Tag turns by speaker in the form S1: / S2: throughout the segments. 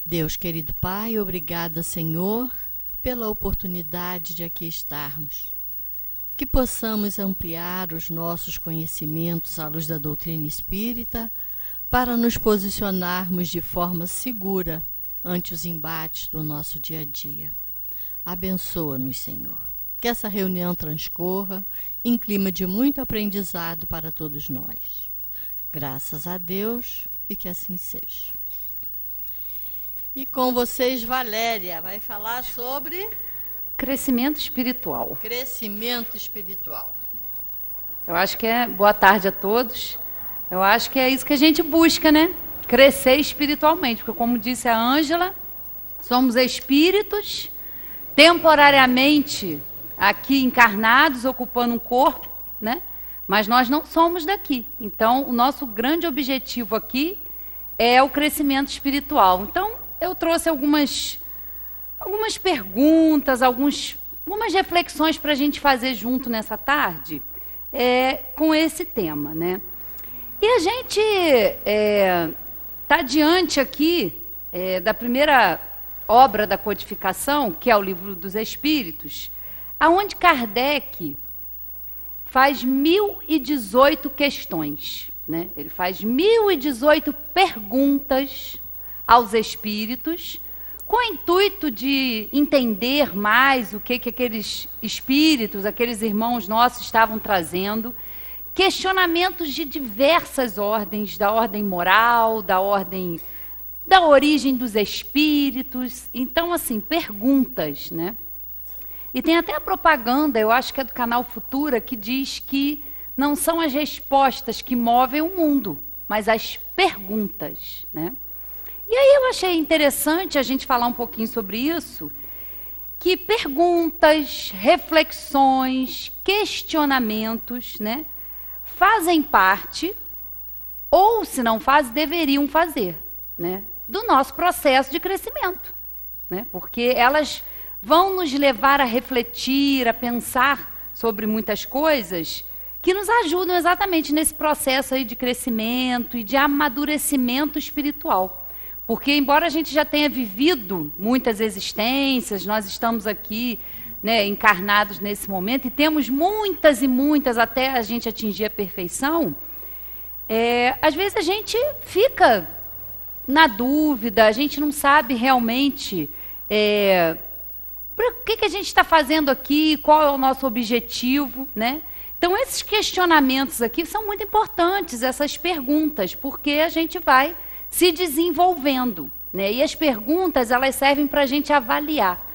S1: Deus, querido Pai, obrigada, Senhor, pela oportunidade de aqui estarmos. Que possamos ampliar os nossos conhecimentos à luz da doutrina espírita para nos posicionarmos de forma segura ante os embates do nosso dia a dia. Abençoa-nos, Senhor. Que essa reunião transcorra em clima de muito aprendizado para todos nós. Graças a Deus e que assim seja. E com vocês, Valéria, vai falar sobre
S2: crescimento espiritual.
S1: Crescimento espiritual.
S2: Eu acho que boa tarde a todos. Eu acho que é isso que a gente busca, né? Crescer espiritualmente, porque como disse a Ângela, somos espíritos temporariamente aqui encarnados, ocupando um corpo, né? Mas nós não somos daqui. Então, o nosso grande objetivo aqui é o crescimento espiritual. Então, eu trouxe algumas perguntas, algumas reflexões para a gente fazer junto nessa tarde com esse tema, né? E a gente está diante aqui da primeira obra da codificação, que é o Livro dos Espíritos, aonde Kardec faz 1018 questões, né? Ele faz 1018 perguntas aos espíritos, com o intuito de entender mais o que aqueles espíritos, aqueles irmãos nossos estavam trazendo, questionamentos de diversas ordens, da ordem moral, da origem dos espíritos. Então, assim, perguntas, né? E tem até a propaganda, eu acho que é do canal Futura, que diz que não são as respostas que movem o mundo, mas as perguntas, né? E aí eu achei interessante a gente falar um pouquinho sobre isso, que perguntas, reflexões, questionamentos, né, fazem parte, ou se não fazem, deveriam fazer, né, do nosso processo de crescimento, né, porque elas vão nos levar a refletir, a pensar sobre muitas coisas que nos ajudam exatamente nesse processo aí de crescimento e de amadurecimento espiritual. Porque, embora a gente já tenha vivido muitas existências, nós estamos aqui, né, encarnados nesse momento, e temos muitas e muitas até a gente atingir a perfeição, às vezes a gente fica na dúvida, a gente não sabe realmente o que a gente está fazendo aqui, qual é o nosso objetivo, né? Então, esses questionamentos aqui são muito importantes, essas perguntas, porque a gente vai se desenvolvendo, né? E as perguntas, elas servem para a gente avaliar.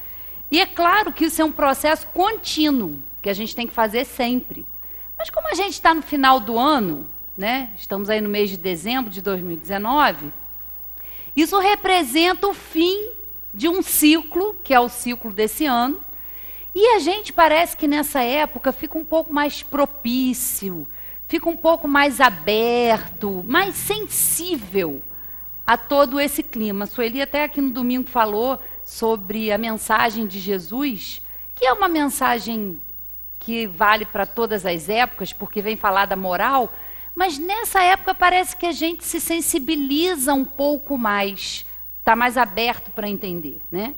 S2: E é claro que isso é um processo contínuo, que a gente tem que fazer sempre. Mas como a gente está no final do ano, né? Estamos aí no mês de dezembro de 2019, isso representa o fim de um ciclo, que é o ciclo desse ano, e a gente parece que nessa época fica um pouco mais propício, fica um pouco mais aberto, mais sensível a todo esse clima. A Sueli até aqui no domingo falou sobre a mensagem de Jesus, que é uma mensagem que vale para todas as épocas, porque vem falar da moral, mas nessa época parece que a gente se sensibiliza um pouco mais, está mais aberto para entender, né?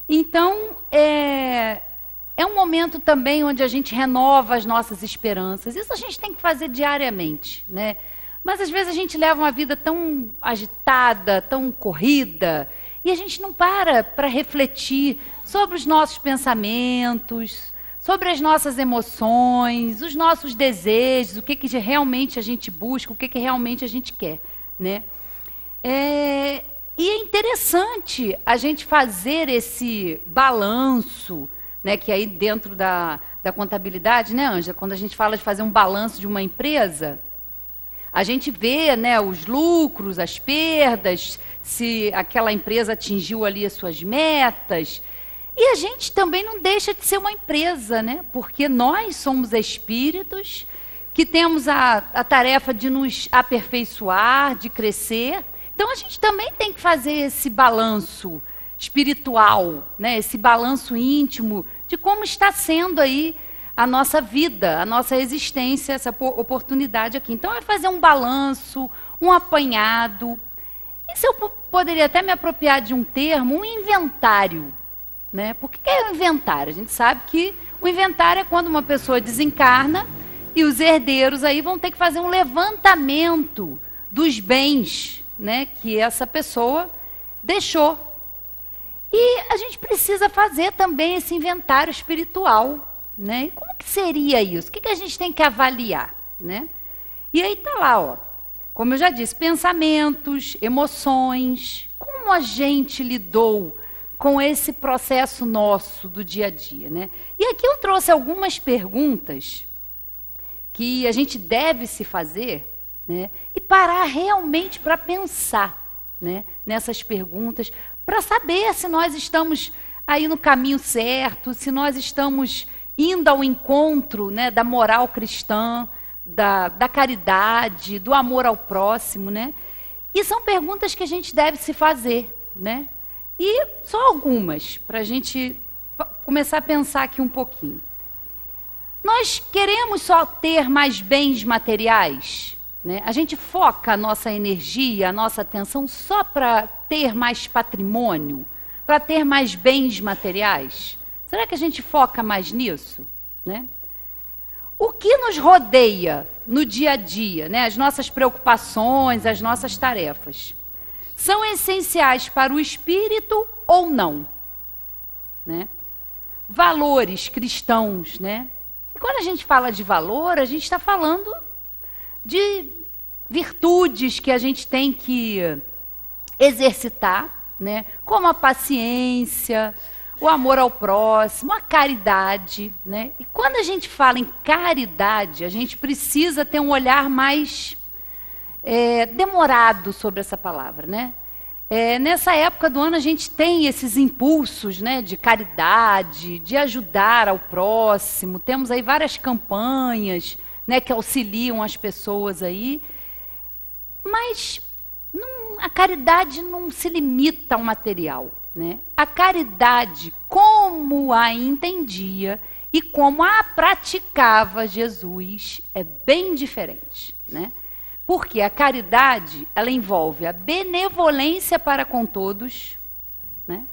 S2: Então, é um momento também onde a gente renova as nossas esperanças. Isso a gente tem que fazer diariamente, né? Mas, às vezes, a gente leva uma vida tão agitada, tão corrida, e a gente não para refletir sobre os nossos pensamentos, sobre as nossas emoções, os nossos desejos, o que realmente a gente busca, o que realmente a gente quer, né? E é interessante a gente fazer esse balanço, né, que aí dentro da contabilidade, né, Ângela, quando a gente fala de fazer um balanço de uma empresa, a gente vê, né, os lucros, as perdas, se aquela empresa atingiu ali as suas metas. E a gente também não deixa de ser uma empresa, né? Porque nós somos espíritos que temos a tarefa de nos aperfeiçoar, de crescer. Então, a gente também tem que fazer esse balanço espiritual, né? Esse balanço íntimo de como está sendo aí a nossa vida, a nossa existência, essa oportunidade aqui. Então, é fazer um balanço, um apanhado. E se eu poderia até me apropriar de um termo, um inventário, né? Por que é um inventário? A gente sabe que o inventário é quando uma pessoa desencarna e os herdeiros aí vão ter que fazer um levantamento dos bens, né, que essa pessoa deixou. E a gente precisa fazer também esse inventário espiritual, né? E como que seria isso? O que a gente tem que avaliar, né? E aí está lá, ó, como eu já disse, pensamentos, emoções, como a gente lidou com esse processo nosso do dia a dia, né? E aqui eu trouxe algumas perguntas que a gente deve se fazer, né? E parar realmente para pensar, né, nessas perguntas, para saber se nós estamos aí no caminho certo, se nós estamos indo ao encontro, né, da moral cristã, da caridade, do amor ao próximo, né? E são perguntas que a gente deve se fazer, né? E só algumas, para a gente começar a pensar aqui um pouquinho. Nós queremos só ter mais bens materiais, né? A gente foca a nossa energia, a nossa atenção só para ter mais patrimônio, para ter mais bens materiais? Será que a gente foca mais nisso, né? O que nos rodeia no dia a dia, né? As nossas preocupações, as nossas tarefas, são essenciais para o espírito ou não, né? Valores cristãos, né? E quando a gente fala de valor, a gente está falando de virtudes que a gente tem que exercitar, né? Como a paciência, o amor ao próximo, a caridade, né? E quando a gente fala em caridade, a gente precisa ter um olhar mais demorado sobre essa palavra, né? Nessa época do ano a gente tem esses impulsos, né, de caridade, de ajudar ao próximo. Temos aí várias campanhas, né, que auxiliam as pessoas aí. Mas a caridade não se limita ao material, né? A caridade, como a entendia e como a praticava Jesus, é bem diferente, né? Porque a caridade, ela envolve a benevolência para com todos, né?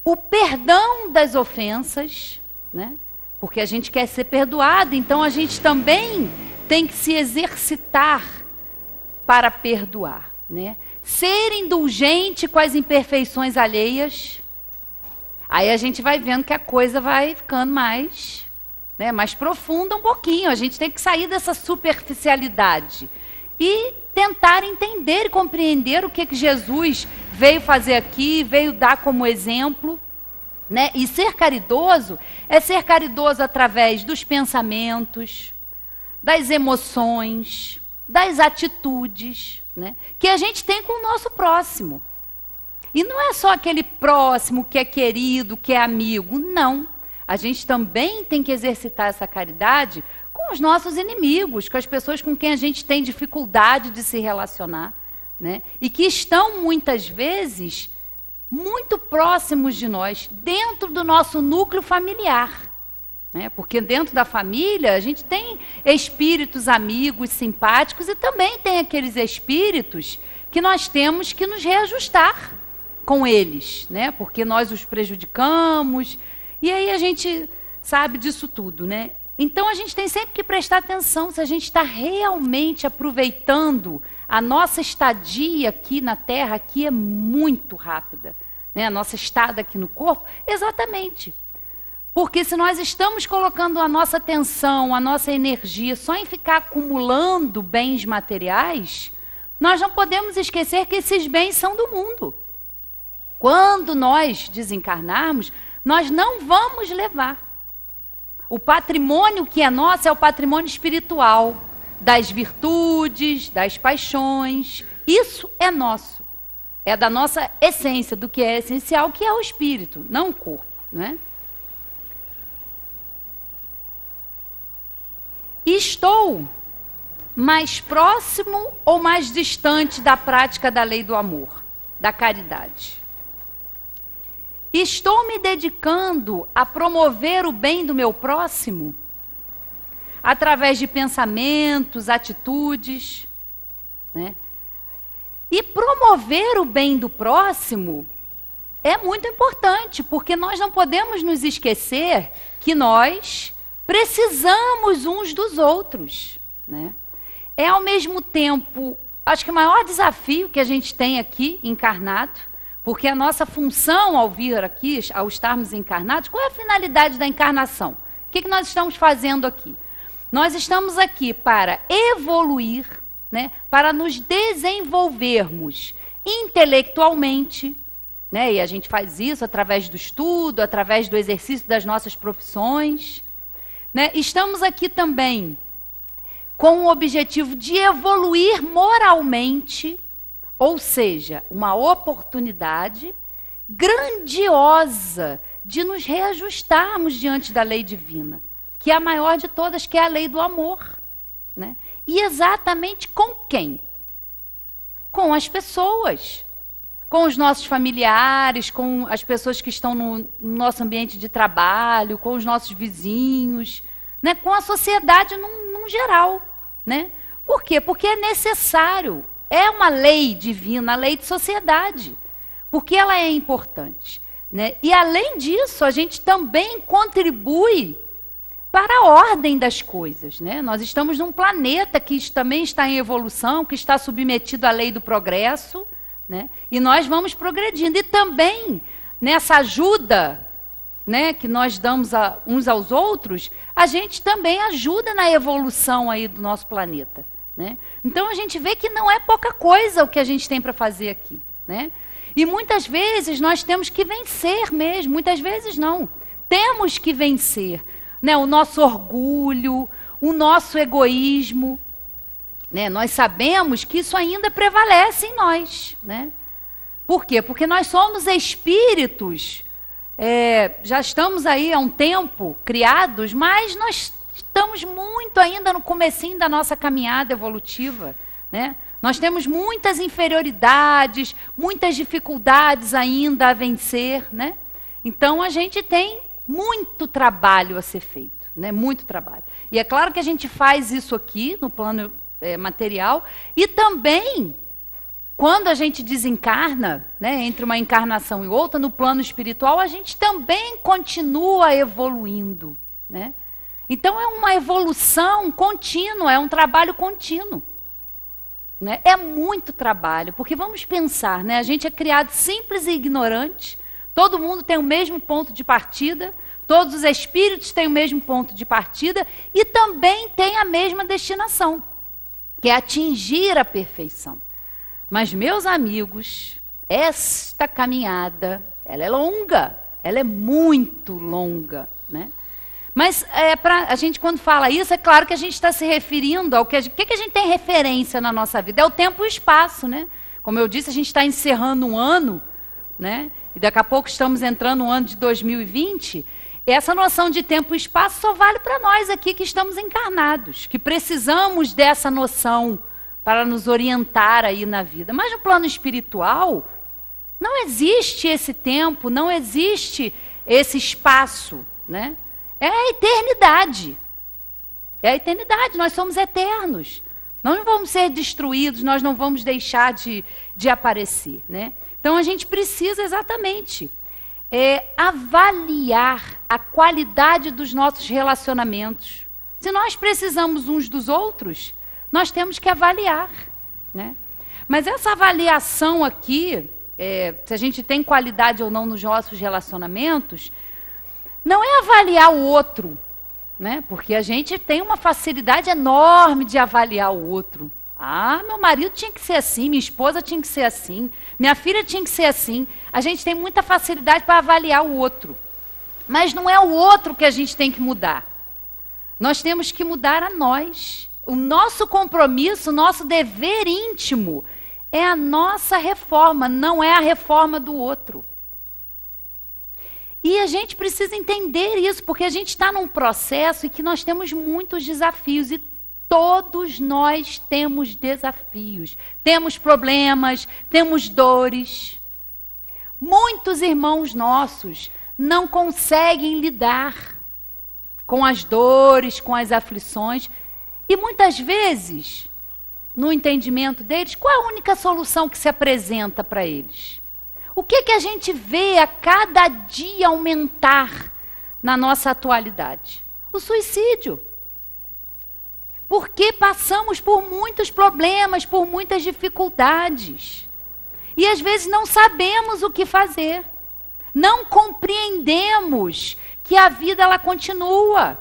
S2: O perdão das ofensas, né? Porque a gente quer ser perdoado, então a gente também tem que se exercitar para perdoar, né? Ser indulgente com as imperfeições alheias. Aí a gente vai vendo que a coisa vai ficando mais, né, mais profunda um pouquinho. A gente tem que sair dessa superficialidade e tentar entender e compreender o que Jesus veio fazer aqui, veio dar como exemplo, né? E ser caridoso é ser caridoso através dos pensamentos, das emoções, das atitudes, né, que a gente tem com o nosso próximo. E não é só aquele próximo que é querido, que é amigo, não. A gente também tem que exercitar essa caridade com os nossos inimigos, com as pessoas com quem a gente tem dificuldade de se relacionar, né, e que estão, muitas vezes, muito próximos de nós, dentro do nosso núcleo familiar. Né? Porque dentro da família a gente tem espíritos amigos, simpáticos, e também tem aqueles espíritos que nós temos que nos reajustar com eles, né? Porque nós os prejudicamos, e aí a gente sabe disso tudo, né? Então a gente tem sempre que prestar atenção se a gente está realmente aproveitando a nossa estadia aqui na Terra, que é muito rápida, né? A nossa estada aqui no corpo, exatamente. Porque se nós estamos colocando a nossa atenção, a nossa energia só em ficar acumulando bens materiais, nós não podemos esquecer que esses bens são do mundo. Quando nós desencarnarmos, nós não vamos levar. O patrimônio que é nosso é o patrimônio espiritual, das virtudes, das paixões. Isso é nosso. É da nossa essência, do que é essencial, que é o espírito, não o corpo, né? Estou mais próximo ou mais distante da prática da lei do amor, da caridade? Estou me dedicando a promover o bem do meu próximo? Através de pensamentos, atitudes, né? E promover o bem do próximo é muito importante, porque nós não podemos nos esquecer que nós precisamos uns dos outros, né? É, ao mesmo tempo, acho que o maior desafio que a gente tem aqui, encarnado, porque a nossa função ao vir aqui, ao estarmos encarnados, qual é a finalidade da encarnação? O que nós estamos fazendo aqui? Nós estamos aqui para evoluir, né, para nos desenvolvermos intelectualmente, né, e a gente faz isso através do estudo, através do exercício das nossas profissões, né. Estamos aqui também com o objetivo de evoluir moralmente, ou seja, uma oportunidade grandiosa de nos reajustarmos diante da lei divina, que é a maior de todas, que é a lei do amor, né? E exatamente com quem? Com as pessoas, com os nossos familiares, com as pessoas que estão no nosso ambiente de trabalho, com os nossos vizinhos, né? Com a sociedade num geral, né? Por quê? Porque é necessário, é uma lei divina, a lei de sociedade, porque ela é importante, né? E além disso, a gente também contribui para a ordem das coisas, né? Nós estamos num planeta que também está em evolução, que está submetido à lei do progresso, né? E nós vamos progredindo. E também, nessa ajuda, né, que nós damos uns aos outros, a gente também ajuda na evolução aí do nosso planeta, né? Então a gente vê que não é pouca coisa o que a gente tem para fazer aqui, né? E muitas vezes nós temos que vencer mesmo, muitas vezes não. Temos que vencer, né, o nosso orgulho, o nosso egoísmo, né? Nós sabemos que isso ainda prevalece em nós, né? Por quê? Porque nós somos espíritos, já estamos aí há um tempo criados, mas nós estamos muito ainda no comecinho da nossa caminhada evolutiva, né? Nós temos muitas inferioridades, muitas dificuldades ainda a vencer, né? Então a gente tem muito trabalho a ser feito, né? Muito trabalho. E é claro que a gente faz isso aqui no plano material, e também quando a gente desencarna, né, entre uma encarnação e outra, no plano espiritual, a gente também continua evoluindo, né? Então é uma evolução contínua, é um trabalho contínuo, né? É muito trabalho, porque vamos pensar, né, a gente é criado simples e ignorante, todo mundo tem o mesmo ponto de partida, todos os espíritos têm o mesmo ponto de partida e também têm a mesma destinação, que é atingir a perfeição. Mas, meus amigos, esta caminhada, ela é longa, ela é muito longa, né? Mas a gente, quando fala isso, é claro que a gente está se referindo ao que a gente tem referência na nossa vida. É o tempo e o espaço, né? Como eu disse, a gente está encerrando um ano, né? E daqui a pouco estamos entrando no ano de 2020. Essa noção de tempo e espaço só vale para nós aqui que estamos encarnados, que precisamos dessa noção para nos orientar aí na vida. Mas no plano espiritual, não existe esse tempo, não existe esse espaço, né? É a eternidade. É a eternidade, nós somos eternos. Nós não vamos ser destruídos, nós não vamos deixar de aparecer, né? Então a gente precisa exatamente avaliar a qualidade dos nossos relacionamentos. Se nós precisamos uns dos outros, nós temos que avaliar, né? Mas essa avaliação aqui, se a gente tem qualidade ou não nos nossos relacionamentos, não é avaliar o outro, né? Porque a gente tem uma facilidade enorme de avaliar o outro. Ah, meu marido tinha que ser assim, minha esposa tinha que ser assim, minha filha tinha que ser assim. A gente tem muita facilidade para avaliar o outro. Mas não é o outro que a gente tem que mudar. Nós temos que mudar a nós. O nosso compromisso, o nosso dever íntimo é a nossa reforma, não é a reforma do outro. E a gente precisa entender isso, porque a gente está num processo em que nós temos muitos desafios e todos nós temos desafios, temos problemas, temos dores. Muitos irmãos nossos não conseguem lidar com as dores, com as aflições, e muitas vezes no entendimento deles, qual é a única solução que se apresenta para eles? O que a gente vê a cada dia aumentar na nossa atualidade? O suicídio. Porque passamos por muitos problemas, por muitas dificuldades. E às vezes não sabemos o que fazer. Não compreendemos que a vida ela continua.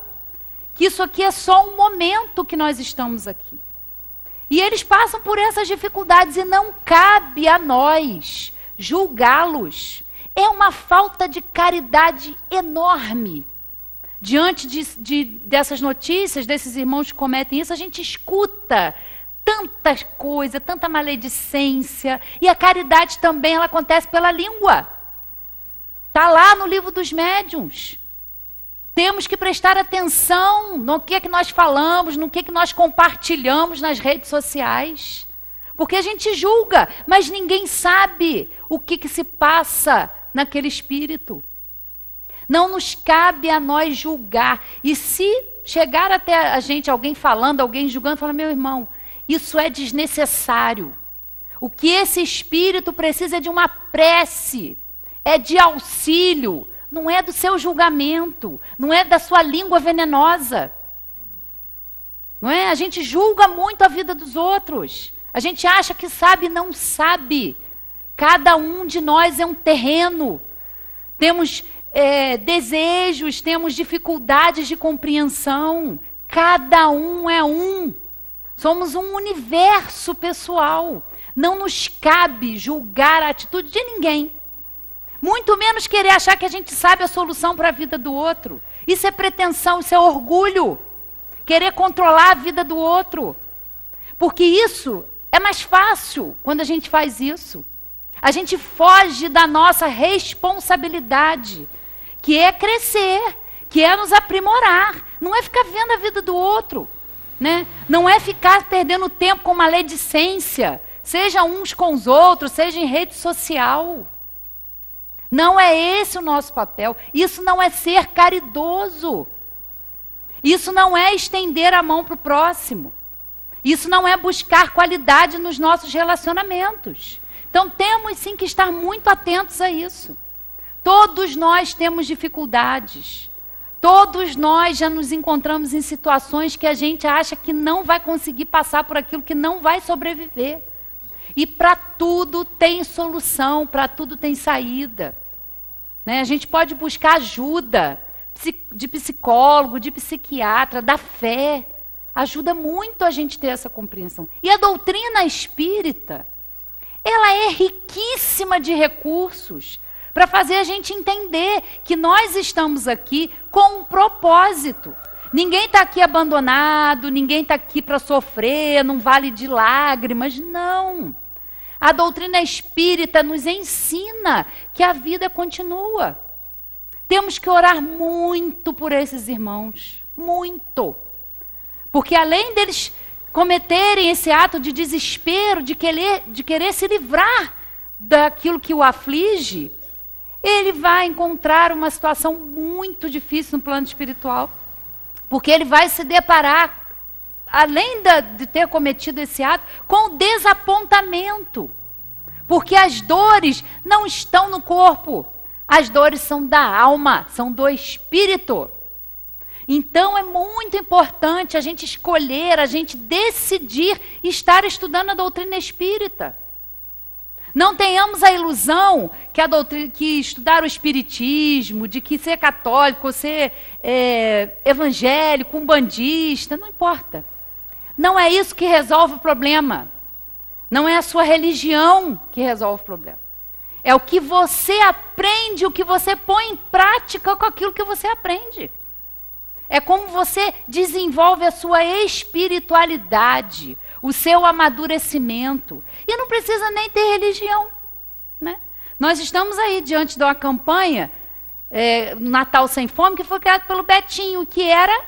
S2: Que isso aqui é só um momento que nós estamos aqui. E eles passam por essas dificuldades e não cabe a nós julgá-los. É uma falta de caridade enorme. Diante dessas notícias, desses irmãos que cometem isso, a gente escuta tanta coisa, tanta maledicência. E a caridade também ela acontece pela língua. Está lá no livro dos médiuns. Temos que prestar atenção no que é que nós falamos, no que é que nós compartilhamos nas redes sociais. Porque a gente julga, mas ninguém sabe o que se passa naquele espírito. Não nos cabe a nós julgar. E se chegar até a gente, alguém falando, alguém julgando, fala, meu irmão, isso é desnecessário. O que esse espírito precisa é de uma prece, é de auxílio, não é do seu julgamento, não é da sua língua venenosa. Não é? A gente julga muito a vida dos outros. A gente acha que sabe, não sabe. Cada um de nós é um terreno. Temos desejos, temos dificuldades de compreensão. Cada um é um. Somos um universo pessoal. Não nos cabe julgar a atitude de ninguém. Muito menos querer achar que a gente sabe a solução para a vida do outro. Isso é pretensão, isso é orgulho. Querer controlar a vida do outro. Porque isso é mais fácil quando a gente faz isso. A gente foge da nossa responsabilidade, que é crescer, que é nos aprimorar. Não é ficar vendo a vida do outro. Né? Não é ficar perdendo tempo com maledicência, seja uns com os outros, seja em rede social. Não é esse o nosso papel. Isso não é ser caridoso. Isso não é estender a mão para o próximo. Isso não é buscar qualidade nos nossos relacionamentos. Então temos sim que estar muito atentos a isso. Todos nós temos dificuldades. Todos nós já nos encontramos em situações que a gente acha que não vai conseguir passar por aquilo, que não vai sobreviver. E para tudo tem solução, para tudo tem saída. Né? A gente pode buscar ajuda de psicólogo, de psiquiatra, da fé. Ajuda muito a gente ter essa compreensão. E a doutrina espírita, ela é riquíssima de recursos para fazer a gente entender que nós estamos aqui com um propósito. Ninguém está aqui abandonado, ninguém está aqui para sofrer, num vale de lágrimas, não. A doutrina espírita nos ensina que a vida continua. Temos que orar muito por esses irmãos, muito. Porque além deles cometerem esse ato de desespero, de querer se livrar daquilo que o aflige, ele vai encontrar uma situação muito difícil no plano espiritual. Porque ele vai se deparar, além de ter cometido esse ato, com o desapontamento. Porque as dores não estão no corpo. As dores são da alma, são do espírito. Então é muito importante a gente escolher, a gente decidir estar estudando a doutrina espírita. Não tenhamos a ilusão que estudar o espiritismo, de que ser católico, ser evangélico, umbandista, não importa. Não é isso que resolve o problema. Não é a sua religião que resolve o problema. É o que você aprende, o que você põe em prática com aquilo que você aprende. É como você desenvolve a sua espiritualidade, o seu amadurecimento. E não precisa nem ter religião. Né? Nós estamos aí diante de uma campanha, Natal Sem Fome, que foi criada pelo Betinho, que era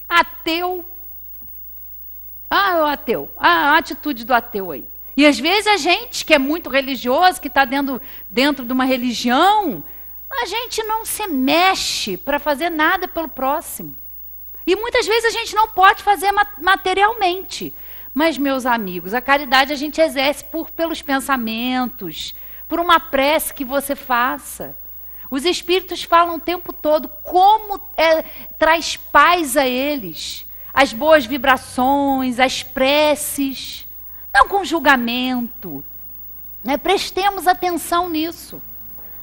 S2: ateu. O ateu. A atitude do ateu aí. E às vezes a gente, que é muito religioso, que está dentro de uma religião, a gente não se mexe para fazer nada pelo próximo. E muitas vezes a gente não pode fazer materialmente, Mas, meus amigos, a caridade a gente exerce pelos pensamentos, por uma prece que você faça. Os espíritos falam o tempo todo como traz paz a eles. As boas vibrações, as preces, não com julgamento. Né? Prestemos atenção nisso.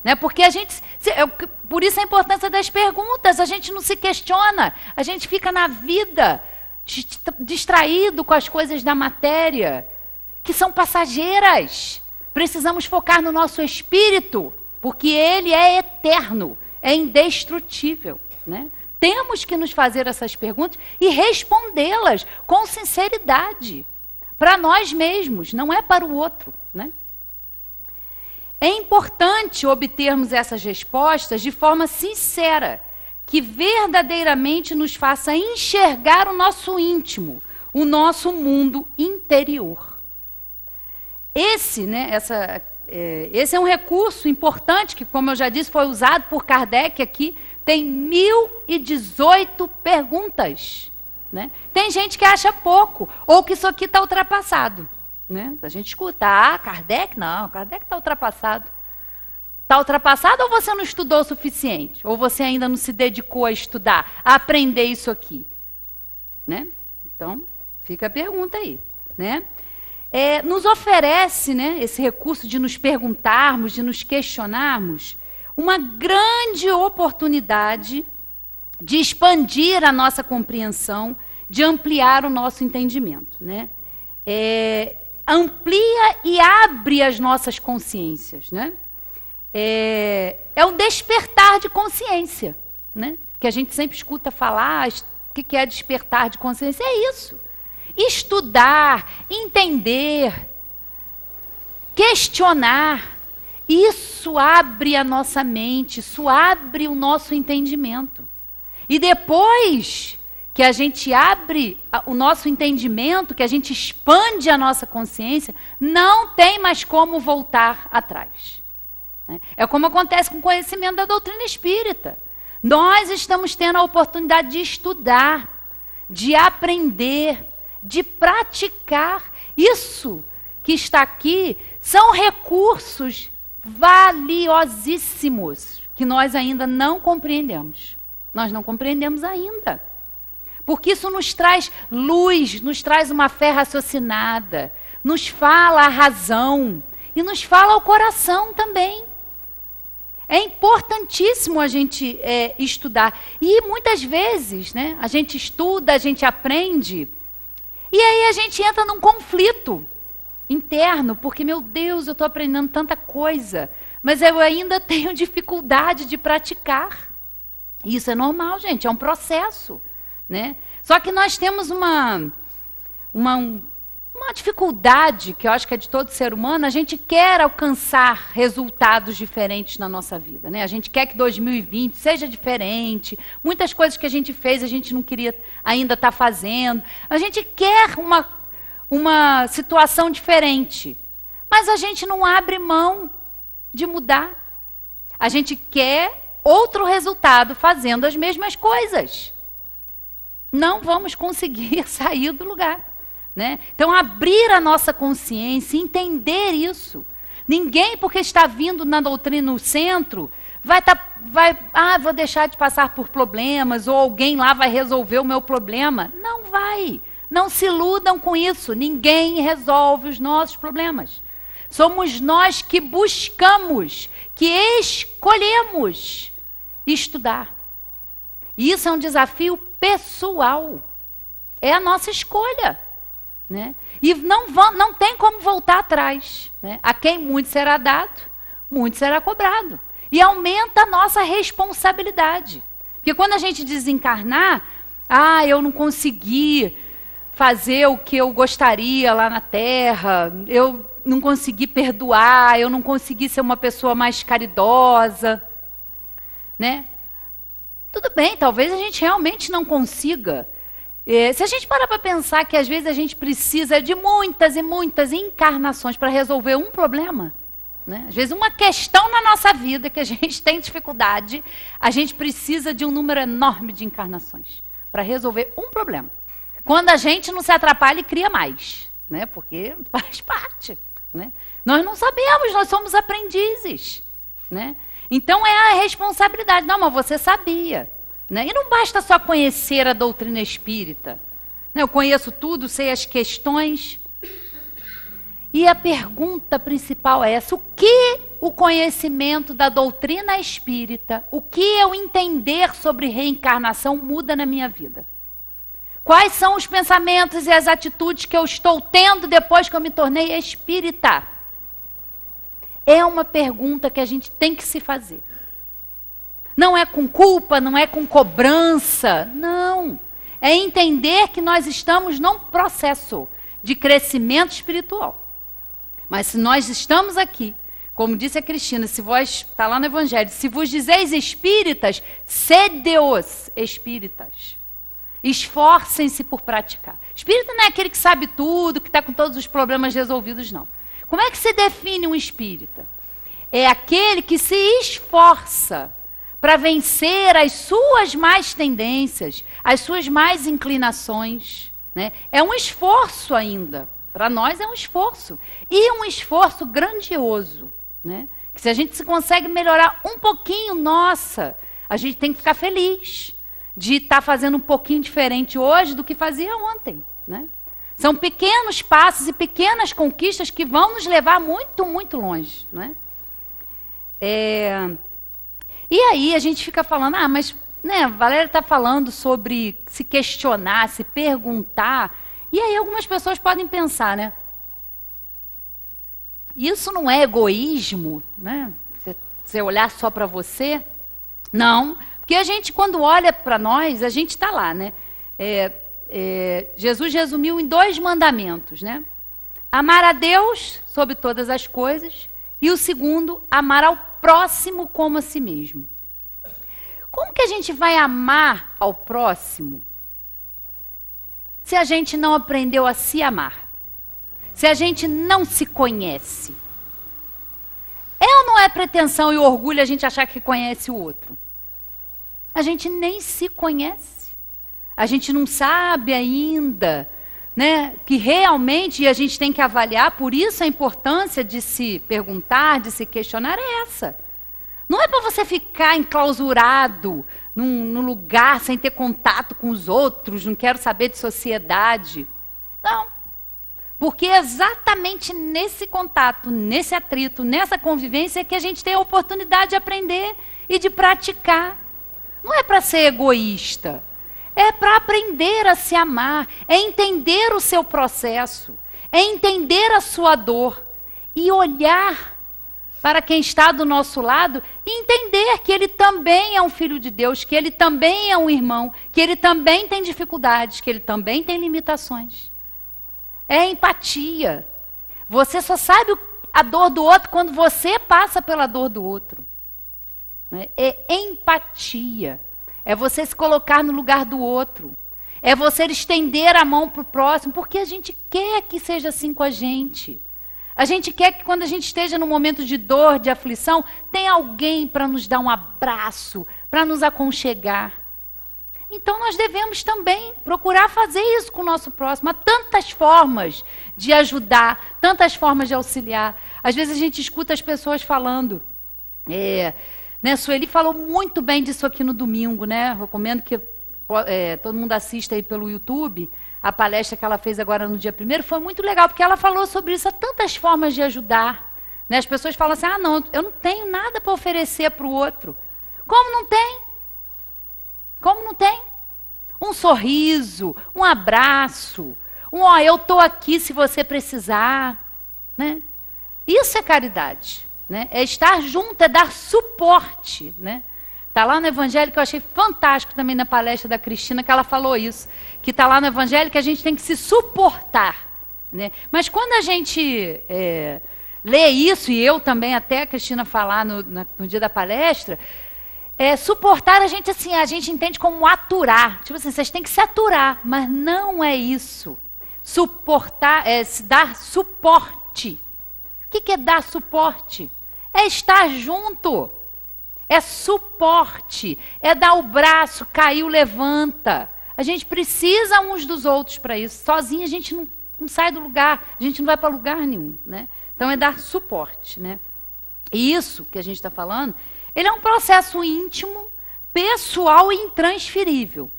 S2: Né? Porque por isso a importância das perguntas, a gente não se questiona, a gente fica na vida distraído com as coisas da matéria, que são passageiras. Precisamos focar no nosso espírito, porque ele é eterno, é indestrutível. Né? Temos que nos fazer essas perguntas e respondê-las com sinceridade, para nós mesmos, não é para o outro. Né? É importante obtermos essas respostas de forma sincera, que verdadeiramente nos faça enxergar o nosso íntimo, o nosso mundo interior. Esse é um recurso importante que, como eu já disse, foi usado por Kardec aqui. Tem 1018 perguntas. Né? Tem gente que acha pouco, ou que isso aqui está ultrapassado. Né? A gente escuta, Kardec? Não, Kardec está ultrapassado. Está ultrapassado ou você não estudou o suficiente? Ou você ainda não se dedicou a estudar, a aprender isso aqui? Né? Então, fica a pergunta aí. Né? Nos oferece, né, esse recurso de nos perguntarmos, de nos questionarmos, uma grande oportunidade de expandir a nossa compreensão, de ampliar o nosso entendimento. Né? Amplia e abre as nossas consciências. Né? É um despertar de consciência, né? Que a gente sempre escuta falar, o que é despertar de consciência? É isso. Estudar, entender, questionar, isso abre a nossa mente, isso abre o nosso entendimento. E depois que a gente abre o nosso entendimento, que a gente expande a nossa consciência, não tem mais como voltar atrás. É como acontece com o conhecimento da doutrina espírita. Nós estamos tendo a oportunidade de estudar, de aprender, de praticar. Isso que está aqui são recursos valiosíssimos que nós ainda não compreendemos. Nós não compreendemos ainda. Porque isso nos traz luz, nos traz uma fé raciocinada, nos fala a razão e nos fala o coração também. É importantíssimo a gente estudar. E muitas vezes, né, a gente estuda, a gente aprende, e aí a gente entra num conflito interno, porque, meu Deus, eu estou aprendendo tanta coisa, mas eu ainda tenho dificuldade de praticar. Isso é normal, gente, é um processo. Né? Só que nós temos uma dificuldade, que eu acho que é de todo ser humano, a gente quer alcançar resultados diferentes na nossa vida. Né? A gente quer que 2020 seja diferente, muitas coisas que a gente fez a gente não queria ainda estar fazendo, a gente quer uma situação diferente, mas a gente não abre mão de mudar. A gente quer outro resultado fazendo as mesmas coisas. Não vamos conseguir sair do lugar. Né? Então, abrir a nossa consciência, entender isso. Ninguém, porque está vindo na doutrina no centro, vou deixar de passar por problemas, ou alguém lá vai resolver o meu problema. Não vai. Não se iludam com isso. Ninguém resolve os nossos problemas. Somos nós que buscamos, que escolhemos estudar. E isso é um desafio pessoal. É a nossa escolha. Né? E não tem como voltar atrás. Né? A quem muito será dado, muito será cobrado. E aumenta a nossa responsabilidade. Porque quando a gente desencarnar, eu não consegui fazer o que eu gostaria lá na Terra, eu não consegui perdoar, eu não consegui ser uma pessoa mais caridosa. Né? Tudo bem, talvez a gente realmente não consiga. Se a gente parar para pensar que às vezes a gente precisa de muitas e muitas encarnações para resolver um problema, né? Às vezes uma questão na nossa vida que a gente tem dificuldade, a gente precisa de um número enorme de encarnações para resolver um problema. Quando a gente não se atrapalha e cria mais, né? Porque faz parte, né? Nós não sabemos, nós somos aprendizes, né? Então é a responsabilidade. Não, mas você sabia, né? E não basta só conhecer a doutrina espírita. Né? Eu conheço tudo, sei as questões. E a pergunta principal é essa: o que o conhecimento da doutrina espírita, o que eu entender sobre reencarnação muda na minha vida? Quais são os pensamentos e as atitudes que eu estou tendo depois que eu me tornei espírita? É uma pergunta que a gente tem que se fazer. Não é com culpa, não é com cobrança, não. É entender que nós estamos num processo de crescimento espiritual. Mas se nós estamos aqui, como disse a Cristina, se vós, está lá no Evangelho, se vos dizeis espíritas, sede-os espíritas. Esforcem-se por praticar. Espírita não é aquele que sabe tudo, que está com todos os problemas resolvidos, não. Como é que se define um espírita? É aquele que se esforça para vencer as suas más tendências, as suas más inclinações, né? É um esforço ainda. Para nós é um esforço. E um esforço grandioso, né? Que se a gente se consegue melhorar um pouquinho, nossa, a gente tem que ficar feliz de estar fazendo um pouquinho diferente hoje do que fazia ontem, né? São pequenos passos e pequenas conquistas que vão nos levar muito, muito longe, né? E aí a gente fica falando, mas né, a Valéria está falando sobre se questionar, se perguntar. E aí algumas pessoas podem pensar, né? Isso não é egoísmo, né? Você olhar só para você? Não, porque a gente, quando olha para nós, a gente está lá, né? Jesus resumiu em 2 mandamentos, né? Amar a Deus sobre todas as coisas e o segundo, amar ao próximo como a si mesmo. Como que a gente vai amar ao próximo se a gente não aprendeu a se amar? Se a gente não se conhece? É ou não é pretensão e orgulho a gente achar que conhece o outro? A gente nem se conhece. A gente não sabe ainda, né, que realmente a gente tem que avaliar. Por isso a importância de se perguntar, de se questionar é essa. Não é para você ficar enclausurado num lugar sem ter contato com os outros, não quero saber de sociedade. Não. Porque é exatamente nesse contato, nesse atrito, nessa convivência que a gente tem a oportunidade de aprender e de praticar. Não é para ser egoísta, é para aprender a se amar, é entender o seu processo, é entender a sua dor e olhar para quem está do nosso lado e entender que ele também é um filho de Deus, que ele também é um irmão, que ele também tem dificuldades, que ele também tem limitações. É empatia. Você só sabe a dor do outro quando você passa pela dor do outro. É empatia. É você se colocar no lugar do outro. É você estender a mão para o próximo, porque a gente quer que seja assim com a gente. A gente quer que quando a gente esteja num momento de dor, de aflição, tenha alguém para nos dar um abraço, para nos aconchegar. Então nós devemos também procurar fazer isso com o nosso próximo. Há tantas formas de ajudar, tantas formas de auxiliar. Às vezes a gente escuta as pessoas falando. Né, Sueli falou muito bem disso aqui no domingo, né? Recomendo que todo mundo assista aí pelo YouTube. A palestra que ela fez agora no dia 1º foi muito legal, porque ela falou sobre isso. Há tantas formas de ajudar. Né? As pessoas falam assim, não, eu não tenho nada para oferecer para o outro. Como não tem? Como não tem? Um sorriso, um abraço, eu estou aqui se você precisar. Né? Isso é caridade. Né? É estar junto, é dar suporte. Né? Está lá no Evangelho, que eu achei fantástico também na palestra da Cristina, que ela falou isso, que está lá no Evangelho que a gente tem que se suportar. Né? Mas quando a gente lê isso, e eu também, até a Cristina falar no dia da palestra, suportar a gente entende como aturar. Tipo assim, vocês têm que se aturar, mas não é isso. Suportar é dar suporte. O que é dar suporte? É estar junto. É suporte, é dar o braço, caiu, levanta. A gente precisa uns dos outros para isso. Sozinho a gente não sai do lugar, a gente não vai para lugar nenhum, né? Então é dar suporte, né? E isso que a gente está falando, ele é um processo íntimo, pessoal e intransferível.